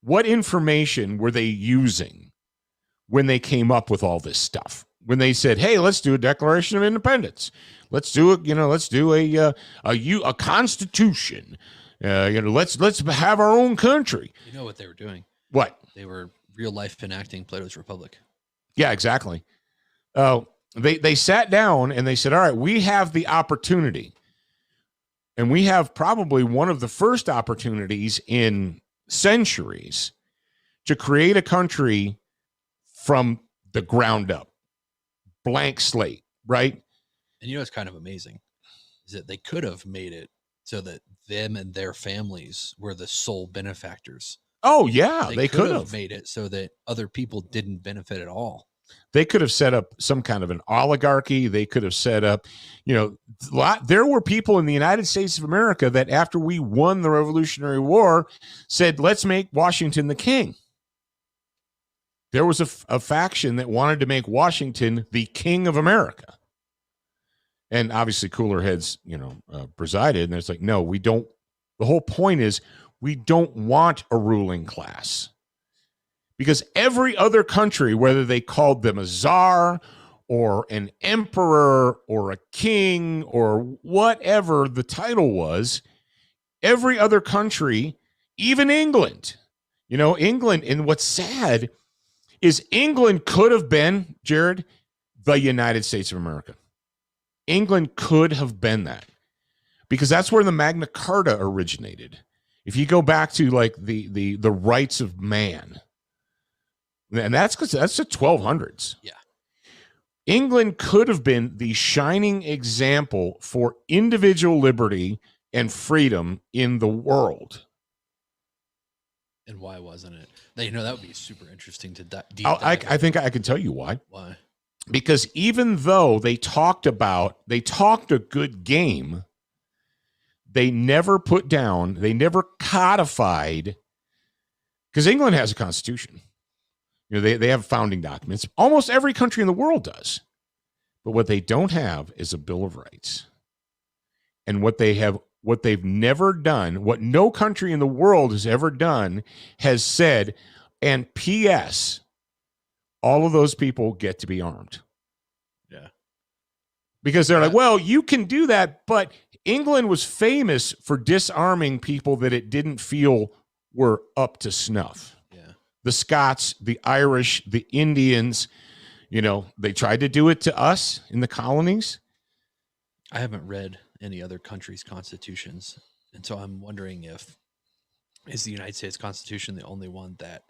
Speaker 1: What information were they using when they came up with all this stuff? When they said, hey, let's do a Declaration of Independence. Let's do it, let's do a constitution. Let's have our own country.
Speaker 2: You know what they were doing?
Speaker 1: What?
Speaker 2: They were real life enacting Plato's Republic.
Speaker 1: Yeah, exactly. They sat down and they said, all right, we have the opportunity. And we have probably one of the first opportunities in centuries to create a country from the ground up. Blank slate, right?
Speaker 2: And you know what's kind of amazing is that they could have made it so that them and their families were the sole benefactors.
Speaker 1: Oh, yeah, they could have
Speaker 2: made it so that other people didn't benefit at all.
Speaker 1: They could have set up some kind of an oligarchy. They could have set up, there were people in the United States of America that after we won the Revolutionary War said, let's make Washington the king. There was a faction that wanted to make Washington the king of America. And obviously cooler heads, presided. And it's like, no, we don't. The whole point is we don't want a ruling class. Because every other country, whether they called them a czar or an emperor or a king or whatever the title was, every other country, even England, England, and what's sad is England could have been, Jared, the United States of America. England could have been that because that's where the Magna Carta originated. If you go back to like the rights of man, and that's because that's the 1200s.
Speaker 2: Yeah.
Speaker 1: England could have been the shining example for individual liberty and freedom in the world.
Speaker 2: And why wasn't it? That would be super interesting to deep
Speaker 1: I
Speaker 2: dive.
Speaker 1: think I can tell you why.
Speaker 2: Why?
Speaker 1: Because even though they talked a good game, they never put down, they never codified, because England has a constitution. They have founding documents. Almost every country in the world does. But what they don't have is a Bill of Rights. And what they've never done, what no country in the world has ever done, has said, and P.S., all of those people get to be armed.
Speaker 2: Yeah.
Speaker 1: Because they're like, well, you can do that, but England was famous for disarming people that it didn't feel were up to snuff. The Scots, the Irish, the Indians, they tried to do it to us in the colonies.
Speaker 2: I haven't read any other countries' constitutions. And so I'm wondering is the United States Constitution the only one that,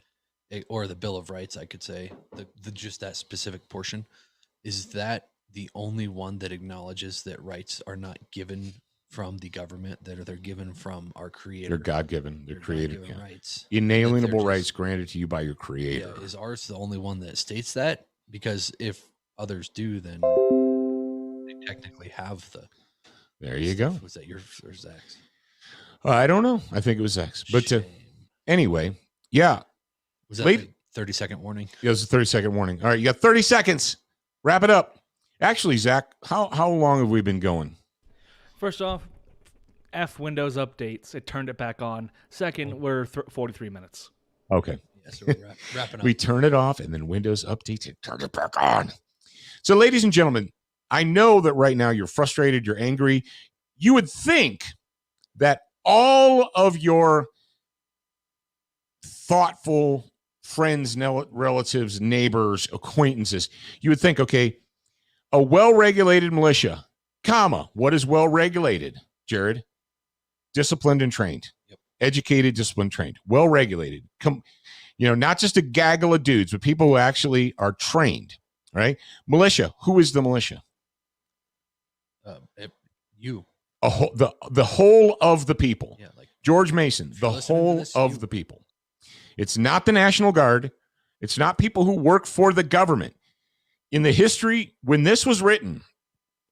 Speaker 2: or the Bill of Rights, I could say, the just that specific portion, is that the only one that acknowledges that rights are not given from the government, that they're given from our creator?
Speaker 1: They're God-given. They're created.
Speaker 2: God-given rights.
Speaker 1: Inalienable rights granted to you by your creator.
Speaker 2: Yeah, is ours the only one that states that? Because if others do, then they technically have the...
Speaker 1: There you go.
Speaker 2: Was that yours or Zach's?
Speaker 1: I don't know. I think it was Zach's. But anyway, yeah.
Speaker 2: Was that the 30-second warning?
Speaker 1: Yeah, it was a 30-second warning. All right, you got 30 seconds. Wrap it up. Actually, Zach, how long have we been going?
Speaker 3: First off, F Windows updates. It turned it back on. Second, we're 43 minutes.
Speaker 1: Okay.
Speaker 2: Yeah, so we're wrapping up.
Speaker 1: We turn it off, and then Windows updates it, turn it back on. So, ladies and gentlemen, I know that right now you're frustrated, you're angry. You would think that all of your thoughtful friends, relatives, neighbors, acquaintances, you would think, okay, a well-regulated militia, comma, what is well-regulated, Jared? Disciplined and trained.
Speaker 2: Yep.
Speaker 1: Educated, disciplined, trained. Well-regulated. Not just a gaggle of dudes, but people who actually are trained, right? Militia. Who is the militia?
Speaker 2: You.
Speaker 1: The whole of the people.
Speaker 2: Yeah, like
Speaker 1: George Mason, the whole of the people. It's not the National Guard. It's not people who work for the government. In the history, when this was written,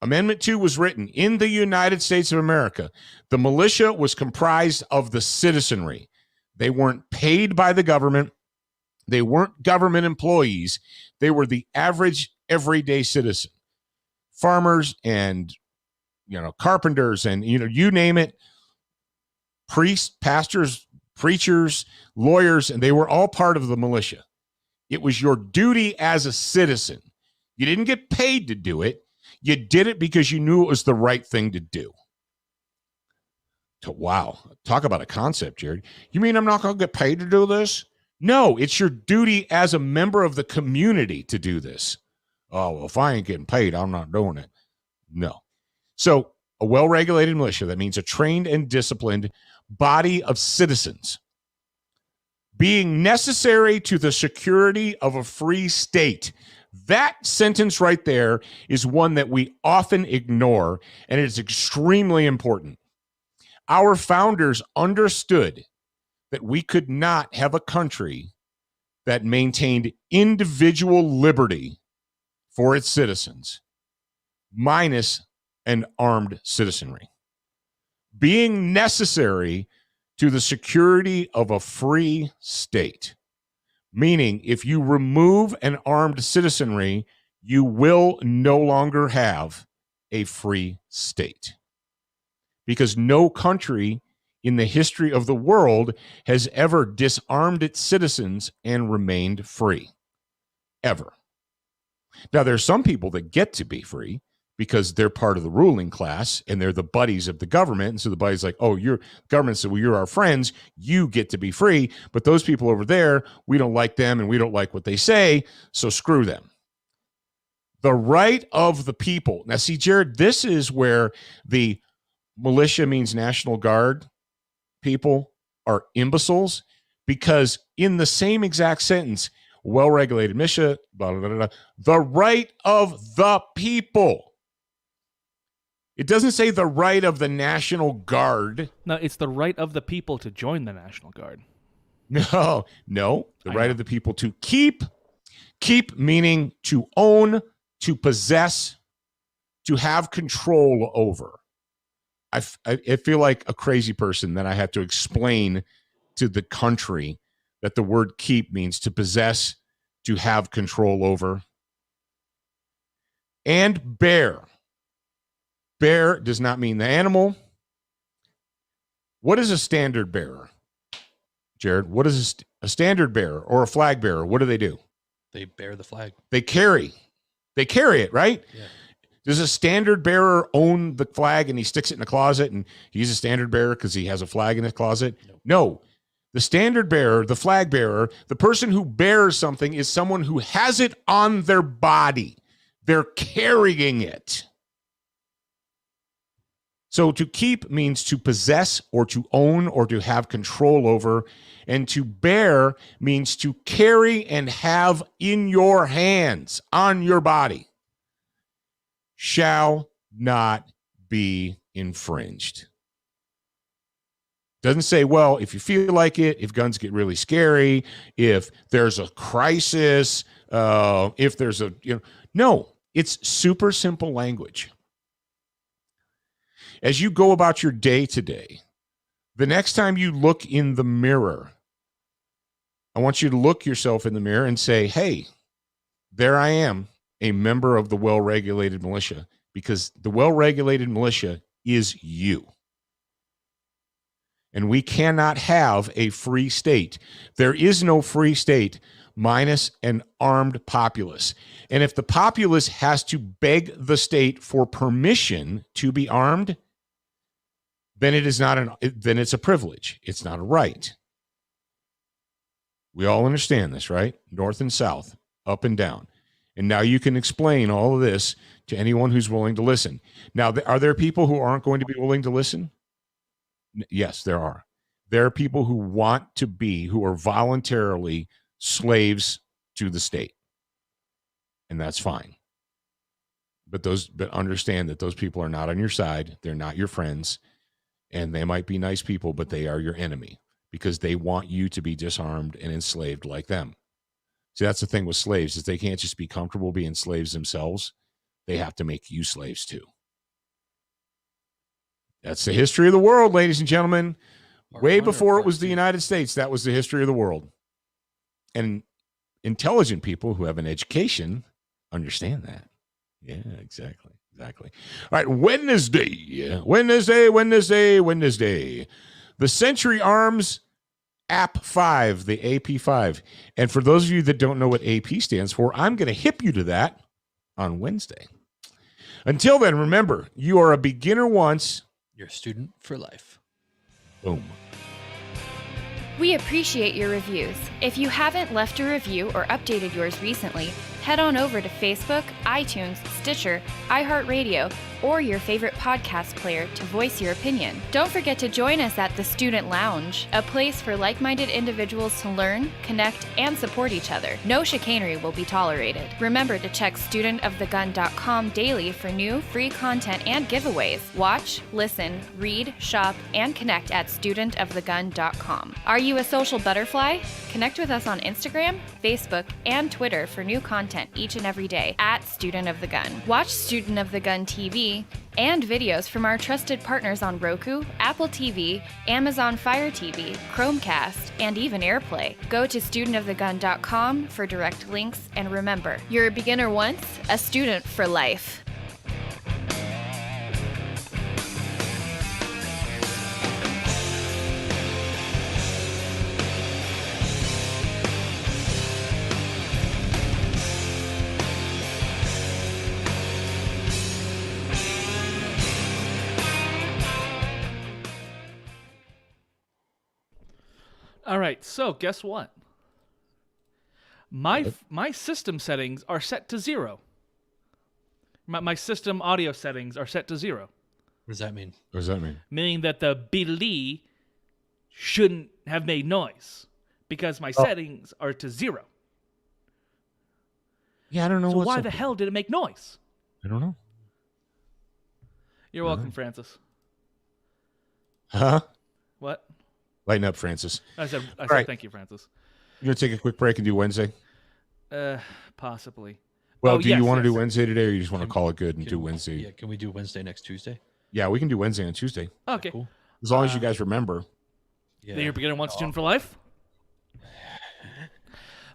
Speaker 1: Amendment 2 was written in the United States of America, the militia was comprised of the citizenry. They weren't paid by the government. They weren't government employees. They were the average everyday citizen. Farmers and, carpenters and, you name it, priests, pastors, preachers, lawyers, and they were all part of the militia. It was your duty as a citizen. You didn't get paid to do it. You did it because you knew it was the right thing to do. Wow. Talk about a concept, Jared. You mean I'm not going to get paid to do this? No, it's your duty as a member of the community to do this. Oh, well, if I ain't getting paid, I'm not doing it. No. So a well-regulated militia, that means a trained and disciplined body of citizens being necessary to the security of a free state. That sentence right there is one that we often ignore, and it is extremely important. Our founders understood that we could not have a country that maintained individual liberty for its citizens, minus an armed citizenry, being necessary to the security of a free state. Meaning, if you remove an armed citizenry, you will no longer have a free state. Because no country in the history of the world has ever disarmed its citizens and remained free. Ever. Now, there's some people that get to be free because they're part of the ruling class and they're the buddies of the government. And so the buddy's like, oh, your government said, well, you're our friends. You get to be free. But those people over there, we don't like them and we don't like what they say. So screw them. The right of the people. Now, see, Jared, this is where the militia means National Guard people are imbeciles, because in the same exact sentence, well-regulated militia, blah, blah, blah, blah, the right of the people. It doesn't say the right of the National Guard.
Speaker 3: No, it's the right of the people to join the National Guard.
Speaker 1: No, the right of the people to keep meaning to own, to possess, to have control over. I feel like a crazy person that I have to explain to the country that the word keep means to possess, to have control over. And bear. Bear does not mean the animal. What is a standard bearer? Jared, what is a standard bearer or a flag bearer? What do?
Speaker 2: They bear the flag.
Speaker 1: They carry it, right?
Speaker 2: Yeah.
Speaker 1: Does a standard bearer own the flag and he sticks it in a closet and he's a standard bearer because he has a flag in his closet? No. The standard bearer, the flag bearer, the person who bears something is someone who has it on their body. They're carrying it. So to keep means to possess or to own or to have control over. And to bear means to carry and have in your hands, on your body. Shall not be infringed. Doesn't say, well, if you feel like it, if guns get really scary, if there's a crisis, if there's a, no, it's super simple language. As you go about your day today, the next time you look in the mirror, I want you to look yourself in the mirror and say, hey, there I am, a member of the well-regulated militia, because the well-regulated militia is you. And we cannot have a free state. There is no free state minus an armed populace. And if the populace has to beg the state for permission to be armed, then it is not then it's a privilege. It's not a right. We all understand this, right? North and south, up and down. And now you can explain all of this to anyone who's willing to listen. Now, are there people who aren't going to be willing to listen? Yes, there are. There are people who want to be, who are voluntarily slaves to the state. And that's fine. But understand that those people are not on your side. They're not your friends. And they might be nice people, but they are your enemy because they want you to be disarmed and enslaved like them. See, that's the thing with slaves, is they can't just be comfortable being slaves themselves. They have to make you slaves too. That's the history of the world, ladies and gentlemen. Way before it was the United States, that was the history of the world. And intelligent people who have an education understand that. Yeah, exactly. All right, Wednesday. The Century Arms App 5, the AP5. And for those of you that don't know what AP stands for, I'm going to hip you to that on Wednesday. Until then, remember, you are a beginner once.
Speaker 2: You're a student for life.
Speaker 1: Boom.
Speaker 4: We appreciate your reviews. If you haven't left a review or updated yours recently, Head on over to Facebook, iTunes, Stitcher, iHeartRadio, or your favorite podcast player to voice your opinion. Don't forget to join us at the Student Lounge, a place for like-minded individuals to learn, connect, and support each other. No chicanery will be tolerated. Remember to check studentofthegun.com daily for new, free content and giveaways. Watch, listen, read, shop, and connect at studentofthegun.com. Are you a social butterfly? Connect with us on Instagram, Facebook, and Twitter for new content each and every day at Student of the Gun. Watch Student of the Gun TV and videos from our trusted partners on Roku, Apple TV, Amazon Fire TV, Chromecast, and even AirPlay. Go to studentofthegun.com for direct links, and remember, you're a beginner once, a student for life.
Speaker 3: All right, so guess what? My system settings are set to 0. My system audio settings are set to 0.
Speaker 2: What does that mean?
Speaker 1: What does that mean?
Speaker 3: Meaning that the Billy shouldn't have made noise because my settings are to 0.
Speaker 1: Yeah, I don't know.
Speaker 3: So
Speaker 1: what's
Speaker 3: why
Speaker 1: up
Speaker 3: the
Speaker 1: with-
Speaker 3: hell did it make noise?
Speaker 1: I don't know.
Speaker 3: You're welcome, Francis.
Speaker 1: Huh?
Speaker 3: What?
Speaker 1: Lighten up, Francis.
Speaker 3: I said
Speaker 1: right.
Speaker 3: thank you, Francis.
Speaker 1: You gonna take a quick break and do Wednesday?
Speaker 3: Possibly.
Speaker 1: Well,
Speaker 3: Oh,
Speaker 1: do
Speaker 3: yes,
Speaker 1: you want to
Speaker 3: yes.
Speaker 1: do Wednesday today, or you just want to call it good and do Wednesday?
Speaker 2: Yeah, can we do Wednesday next Tuesday?
Speaker 1: Yeah, we can do Wednesday and Tuesday,
Speaker 3: Okay.
Speaker 2: Cool.
Speaker 1: as long as you guys remember.
Speaker 2: Yeah.
Speaker 3: Then you're beginner one student for life.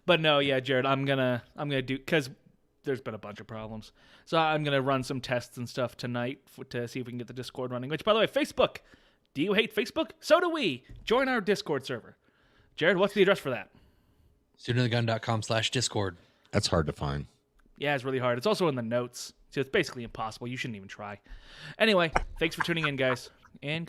Speaker 3: But no, yeah, Jared, I'm gonna do, because there's been a bunch of problems. So I'm gonna run some tests and stuff tonight to see if we can get the Discord running. Which, by the way, Facebook. Do you hate Facebook? So do we. Join our Discord server. Jared, what's the address for that?
Speaker 2: studentofthegun.com/discord.
Speaker 1: That's hard to find.
Speaker 3: Yeah, it's really hard. It's also in the notes. So it's basically impossible. You shouldn't even try. Anyway, thanks for tuning in, guys. And